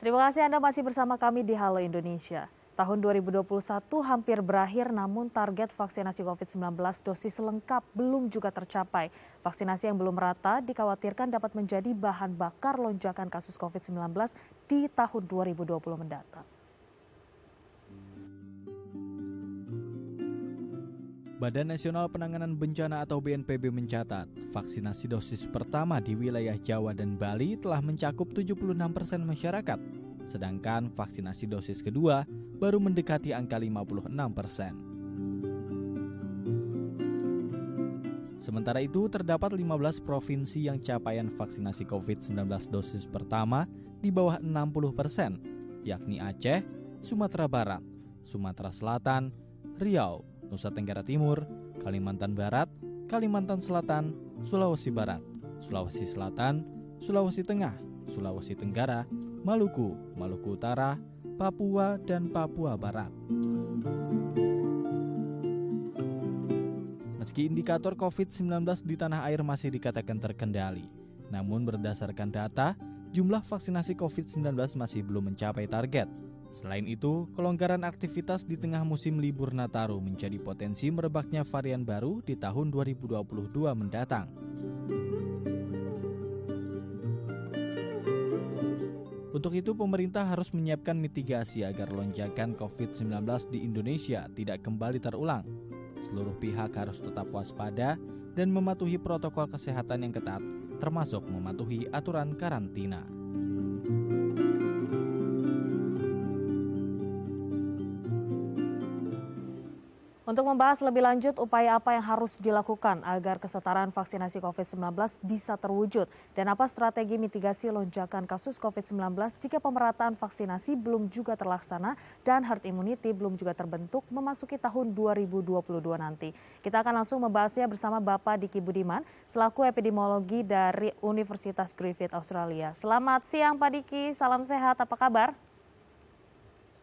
Terima kasih Anda masih bersama kami di Halo Indonesia. Tahun 2021 hampir berakhir namun target vaksinasi COVID-19 dosis lengkap belum juga tercapai. Vaksinasi yang belum merata dikhawatirkan dapat menjadi bahan bakar lonjakan kasus COVID-19 di tahun 2020 mendatang. Badan Nasional Penanganan Bencana atau BNPB mencatat, vaksinasi dosis pertama di wilayah Jawa dan Bali telah mencakup 76% masyarakat, sedangkan vaksinasi dosis kedua baru mendekati angka 56%. Sementara itu, terdapat 15 provinsi yang capaian vaksinasi COVID-19 dosis pertama di bawah 60%, yakni Aceh, Sumatera Barat, Sumatera Selatan, Riau, Nusa Tenggara Timur, Kalimantan Barat, Kalimantan Selatan, Sulawesi Barat, Sulawesi Selatan, Sulawesi Tengah, Sulawesi Tenggara, Maluku, Maluku Utara, Papua, dan Papua Barat. Meski indikator COVID-19 di tanah air masih dikatakan terkendali, namun berdasarkan data, jumlah vaksinasi COVID-19 masih belum mencapai target. Selain itu, kelonggaran aktivitas di tengah musim libur Nataru menjadi potensi merebaknya varian baru di tahun 2022 mendatang. Untuk itu, pemerintah harus menyiapkan mitigasi agar lonjakan COVID-19 di Indonesia tidak kembali terulang. Seluruh pihak harus tetap waspada dan mematuhi protokol kesehatan yang ketat, termasuk mematuhi aturan karantina. Untuk membahas lebih lanjut upaya apa yang harus dilakukan agar kesetaraan vaksinasi COVID-19 bisa terwujud dan apa strategi mitigasi lonjakan kasus COVID-19 jika pemerataan vaksinasi belum juga terlaksana dan herd immunity belum juga terbentuk memasuki tahun 2022 nanti. Kita akan langsung membahasnya bersama Bapak Diki Budiman selaku epidemiologi dari Universitas Griffith Australia. Selamat siang Pak Diki, salam sehat, apa kabar?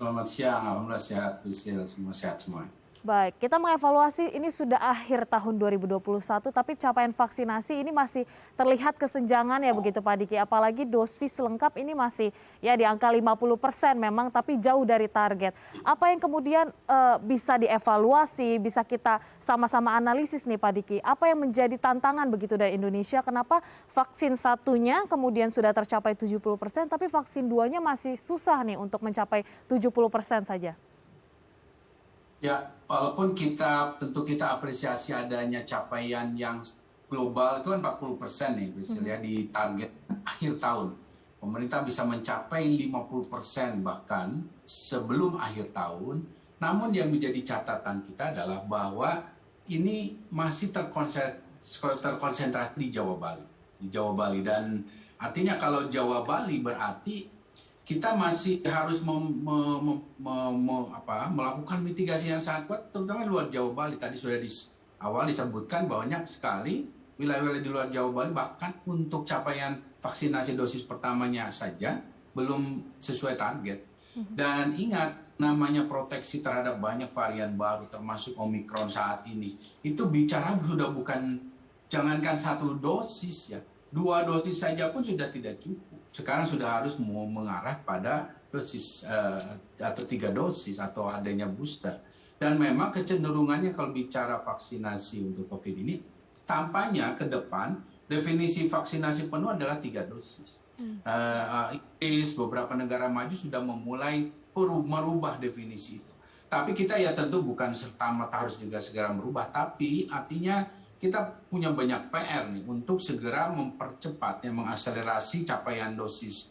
Selamat siang, alhamdulillah sehat, semua sehat semua. Baik, kita mengevaluasi ini sudah akhir tahun 2021, tapi capaian vaksinasi ini masih terlihat kesenjangan ya begitu Pak Diki. Apalagi dosis lengkap ini masih ya di angka 50% memang, tapi jauh dari target. Apa yang kemudian bisa dievaluasi, bisa kita sama-sama analisis nih Pak Diki. Apa yang menjadi tantangan begitu dari Indonesia, kenapa vaksin satunya kemudian sudah tercapai 70%, tapi vaksin duanya masih susah nih untuk mencapai 70% saja? Ya, walaupun tentu kita apresiasi adanya capaian yang global itu kan 40% nih, misalnya di target akhir tahun. Pemerintah bisa mencapai 50% bahkan sebelum akhir tahun. Namun yang menjadi catatan kita adalah bahwa ini masih terkonsentrasi di Jawa Bali. Dan artinya kalau Jawa Bali berarti kita masih harus melakukan mitigasi yang sangat kuat, terutama di luar Jawa Bali. Tadi sudah di awal disebutkan bahwa banyak sekali wilayah-wilayah di luar Jawa Bali bahkan untuk capaian vaksinasi dosis pertamanya saja belum sesuai target. Dan ingat, namanya proteksi terhadap banyak varian baru termasuk Omikron saat ini. Itu bicara sudah bukan, jangankan 1 dosis ya, 2 dosis saja pun sudah tidak cukup. Sekarang sudah harus mengarah pada dosis atau 3 dosis atau adanya booster. Dan memang kecenderungannya kalau bicara vaksinasi untuk COVID ini, tampaknya ke depan definisi vaksinasi penuh adalah 3 dosis. Inggris, beberapa negara maju sudah memulai merubah definisi itu. Tapi kita ya tentu bukan serta-merta harus juga segera merubah, tapi artinya kita punya banyak PR nih untuk segera mempercepat, mengakselerasi capaian dosis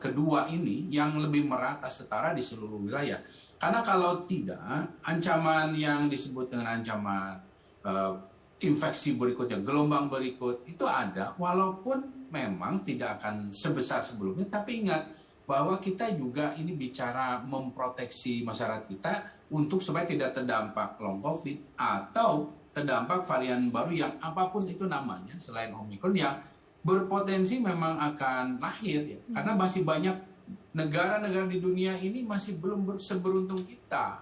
kedua ini yang lebih merata setara di seluruh wilayah. Karena kalau tidak, ancaman yang disebut dengan ancaman infeksi berikutnya, gelombang berikut itu ada, walaupun memang tidak akan sebesar sebelumnya. Tapi ingat bahwa kita juga ini bicara memproteksi masyarakat kita untuk supaya tidak terdampak long COVID atau terdampak varian baru yang apapun itu namanya selain Omikron yang berpotensi memang akan lahir ya. Karena masih banyak negara-negara di dunia ini masih belum seberuntung kita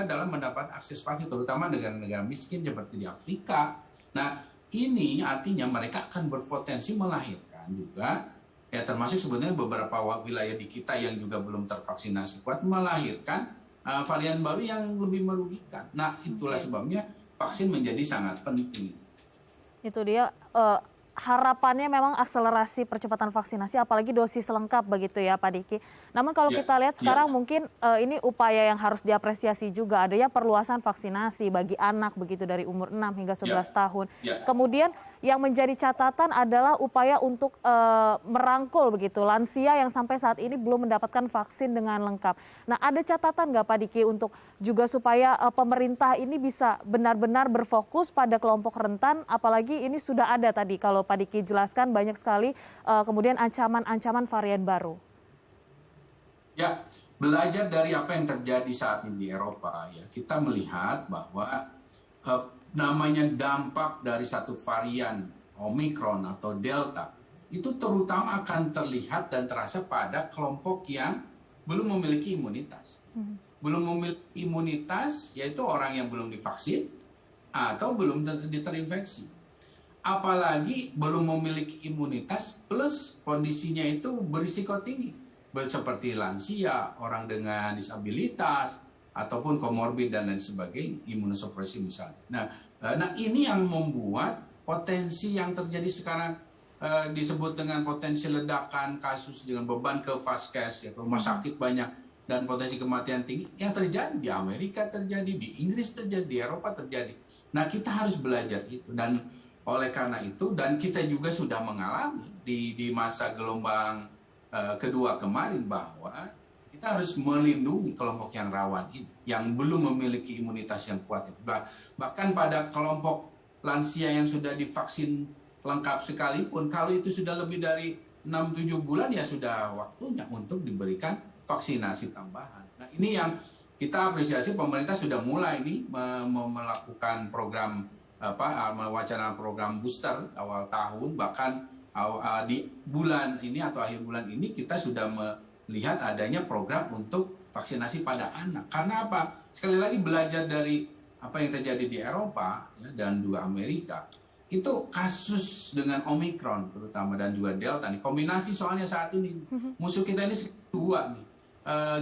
dalam mendapat akses vaksin, terutama negara-negara miskin seperti di Afrika. Nah, ini artinya mereka akan berpotensi melahirkan juga ya termasuk sebetulnya beberapa wilayah di kita yang juga belum tervaksinasi kuat melahirkan varian baru yang lebih merugikan. Nah, itulah sebabnya vaksin menjadi sangat penting. Itu dia harapannya memang akselerasi percepatan vaksinasi apalagi dosis lengkap begitu ya Pak Diki. Namun kalau Ya, kita lihat ya, sekarang mungkin ini upaya yang harus diapresiasi juga adanya perluasan vaksinasi bagi anak begitu dari umur 6 hingga 11 tahun. ya. Kemudian yang menjadi catatan adalah upaya untuk merangkul begitu lansia yang sampai saat ini belum mendapatkan vaksin dengan lengkap. Nah, ada catatan nggak Pak Diki untuk juga supaya pemerintah ini bisa benar-benar berfokus pada kelompok rentan, apalagi ini sudah ada tadi kalau Pak Diki jelaskan banyak sekali kemudian ancaman-ancaman varian baru. Ya, belajar dari apa yang terjadi saat ini di Eropa, ya kita melihat bahwa namanya dampak dari satu varian Omicron atau Delta itu terutama akan terlihat dan terasa pada kelompok yang belum memiliki imunitas. Belum memiliki imunitas yaitu orang yang belum divaksin atau belum terinfeksi. Apalagi belum memiliki imunitas plus kondisinya itu berisiko tinggi. Seperti lansia, orang dengan disabilitas, ataupun komorbid dan lain sebagainya, imunosupresi misalnya. Nah ini yang membuat potensi yang terjadi sekarang disebut dengan potensi ledakan kasus dengan beban ke vaskes, ya, rumah sakit banyak, dan potensi kematian tinggi yang terjadi di Amerika terjadi, di Inggris terjadi, di Eropa terjadi. Nah kita harus belajar itu dan oleh karena itu dan kita juga sudah mengalami di masa gelombang kedua kemarin bahwa kita harus melindungi kelompok yang rawan ini, yang belum memiliki imunitas yang kuat. Bahkan pada kelompok lansia yang sudah divaksin lengkap sekalipun, kalau itu sudah lebih dari 6-7 bulan ya sudah waktunya untuk diberikan vaksinasi tambahan. Nah ini yang kita apresiasi pemerintah sudah mulai nih melakukan program mewacana program booster awal tahun, bahkan di bulan ini atau akhir bulan ini kita sudah melihat adanya program untuk vaksinasi pada anak. Karena apa? Sekali lagi belajar dari apa yang terjadi di Eropa ya, dan juga Amerika, itu kasus dengan Omicron terutama dan juga Delta nih. Kombinasi soalnya saat ini musuh kita ini dua nih.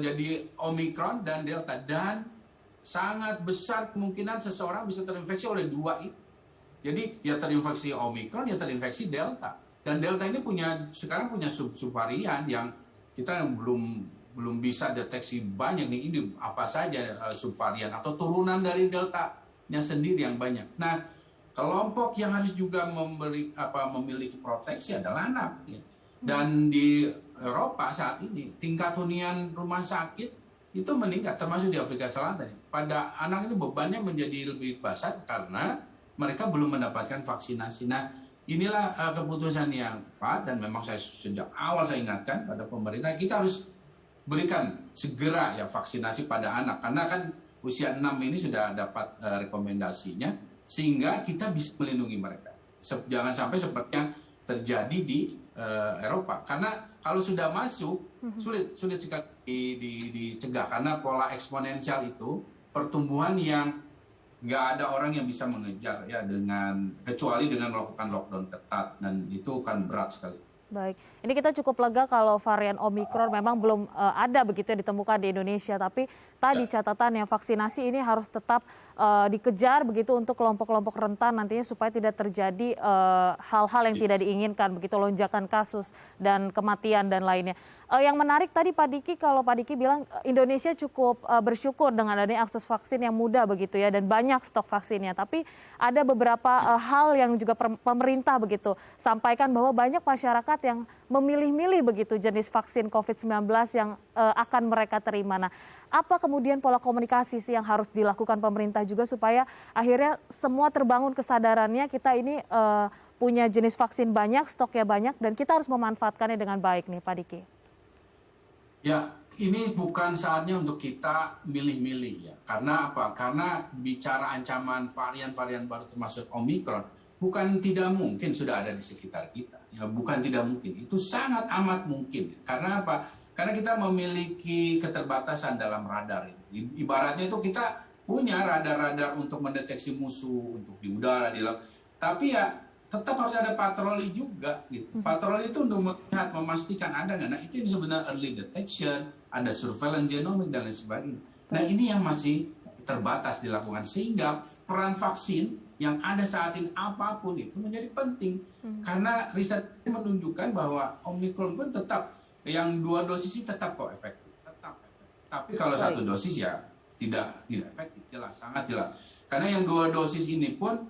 Jadi Omicron dan Delta, dan sangat besar kemungkinan seseorang bisa terinfeksi oleh dua itu. Jadi ya terinfeksi Omicron, ya terinfeksi Delta. Dan Delta ini sekarang punya subvarian yang kita belum bisa deteksi banyak nih, ini apa saja subvarian atau turunan dari Delta-nya sendiri yang banyak. Nah, kelompok yang harus juga memiliki proteksi adalah anak. Ya. Dan di Eropa saat ini tingkat hunian rumah sakit itu meningkat, termasuk di Afrika Selatan. Pada anak ini bebannya menjadi lebih besar karena mereka belum mendapatkan vaksinasi. Nah, inilah keputusan yang tepat dan memang sejak awal saya ingatkan pada pemerintah, kita harus berikan segera ya vaksinasi pada anak karena kan usia 6 ini sudah dapat rekomendasinya sehingga kita bisa melindungi mereka. Jangan sampai seperti yang terjadi di Eropa karena kalau sudah masuk sulit sekali dicegah karena pola eksponensial itu pertumbuhan yang nggak ada orang yang bisa mengejar ya kecuali dengan melakukan lockdown ketat dan itu kan berat sekali. Baik, ini kita cukup lega kalau varian Omicron memang belum ada begitu ya ditemukan di Indonesia. Tapi tadi catatannya vaksinasi ini harus tetap dikejar begitu untuk kelompok-kelompok rentan nantinya supaya tidak terjadi hal-hal yang tidak diinginkan begitu, lonjakan kasus dan kematian dan lainnya. Yang menarik tadi Pak Diki, kalau Pak Diki bilang Indonesia cukup bersyukur dengan adanya akses vaksin yang mudah begitu ya dan banyak stok vaksinnya. Tapi ada beberapa hal yang juga pemerintah begitu sampaikan bahwa banyak masyarakat yang memilih-milih begitu jenis vaksin COVID-19 yang akan mereka terima. Nah, apa kemudian pola komunikasi sih yang harus dilakukan pemerintah juga supaya akhirnya semua terbangun kesadarannya kita ini punya jenis vaksin banyak, stoknya banyak, dan kita harus memanfaatkannya dengan baik nih Pak Diki. Ya, ini bukan saatnya untuk kita milih-milih ya. Karena apa? Karena bicara ancaman varian-varian baru termasuk Omicron, bukan tidak mungkin sudah ada di sekitar kita. Ya, bukan tidak mungkin, itu sangat amat mungkin. Karena apa? Karena kita memiliki keterbatasan dalam radar. Ibaratnya itu kita punya radar-radar untuk mendeteksi musuh, untuk di udara, di laut. Tapi ya tetap harus ada patroli juga gitu. Patroli itu untuk melihat, memastikan ada nggak. Nah itu yang sebenarnya early detection, ada surveillance genomic dan lain sebagainya. Nah ini yang masih terbatas dilakukan, sehingga peran vaksin yang ada saat ini apapun itu menjadi penting. Karena riset menunjukkan bahwa Omicron pun tetap, yang 2 dosis ini tetap kok efektif. Tetap efektif. Tapi kalau 1 dosis ya tidak efektif, jelas, sangat jelas. Karena yang 2 dosis ini pun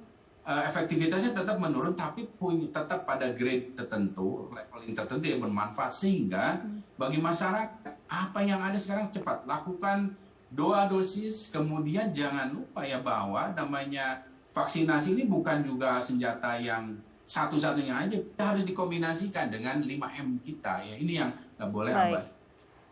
efektivitasnya tetap menurun, tapi tetap pada grade tertentu, leveling tertentu yang bermanfaat, sehingga bagi masyarakat apa yang ada sekarang cepat lakukan 2 dosis, kemudian jangan lupa ya bahwa namanya vaksinasi ini bukan juga senjata yang satu-satunya aja, kita harus dikombinasikan dengan 5M kita ya, ini yang nggak boleh abai.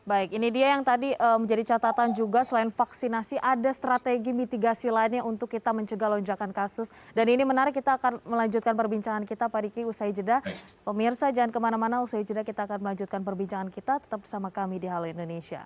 Baik, ini dia yang tadi menjadi catatan juga, selain vaksinasi ada strategi mitigasi lainnya untuk kita mencegah lonjakan kasus. Dan ini menarik, kita akan melanjutkan perbincangan kita Pak Diki usai jeda. Pemirsa jangan kemana-mana, usai jeda kita akan melanjutkan perbincangan kita, tetap bersama kami di Halo Indonesia.